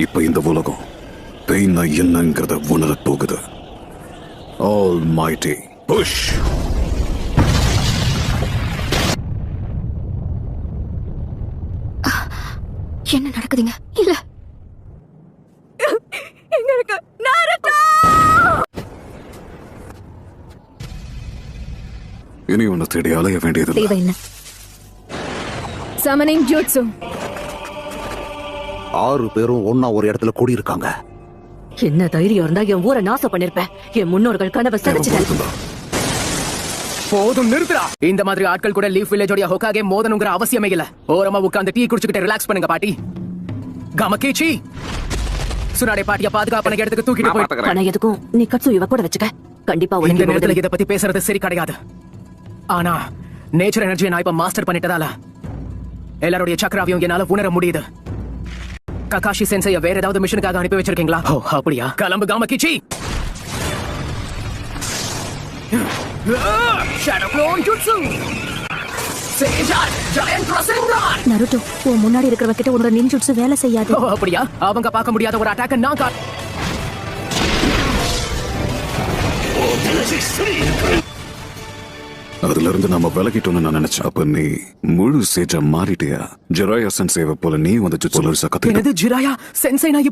இப்போ இந்த உலகம் பெயின்னா என்னங்கிறத உணர போகுது. Almighty push. என்ன நடக்குதுங்க? இல்ல எங்க இருக்கு நாருட்டோ? இனி உன்னை தேடி அலைய வேண்டியது தேவையில்லை. சமனிங் ஜூட்சு. 6 பேரும் ஒன்னா ஒரு இடத்துல கூடி இருக்காங்க. என்ன தைரியம் இருந்தா என் ஊரை நாசம் பண்ணிருப்பேன். என் முன்னோர்கள் கனவை சிதைச்சிட்டாங்க. போதும், நிறுத்துடா. இந்த மாதிரி ஆட்கள் கூட லீஃப் வில்லேஜோட ஹோகாகே மோதனுங்கிற அவசியமே இல்ல. ஓரமா உட்கார்ந்து டீ குடிச்சுக்கிட்டு ரிலாக்ஸ் பண்ணுங்க பாட்டி. கமகேச்சி சுனாடே பாட்டிய பாதுகாப்பான இடத்துக்கு தூக்கிட்டு போய். ஆனா எதுக்கும் நீ கட்சு இவ கூட வச்சுக்க. கண்டிப்பா இந்த நேரத்துல இத பத்தி பேசுறது சரி கிடையாது. ஆனா நேச்சர் எனர்ஜியை நான் இப்ப மாஸ்டர் பண்ணிட்டதால எல்லாருடைய சக்கராவையும் என்னால உணர முடியுது. ககாஷி சென்சைய வேற ஏதாவது மிஷனுக்காக அனுப்பி வச்சிருக்கீங்களா? ஓ அப்படியா? கிளம்பு காமகிச்சி. நருட்டோ, உன் முன்னாடி இருக்கிறவ கிட்ட உன்னோட நின்ஜுட்சு வேலை செய்யாது. ஓ அப்படியா? அவங்க பார்க்க முடியாத ஒரு அட்டாக்க நான் அதுல இருந்து நாம விலகிட்டோம்னு நான் நினைச்சேன். அப்ப நீ முழு சேஜா மாறிட்டியா? ஜிராயா சென்சேவை போல நீ வந்து ஜுட்சு கத்து. ஜிராயா சென்சை நான்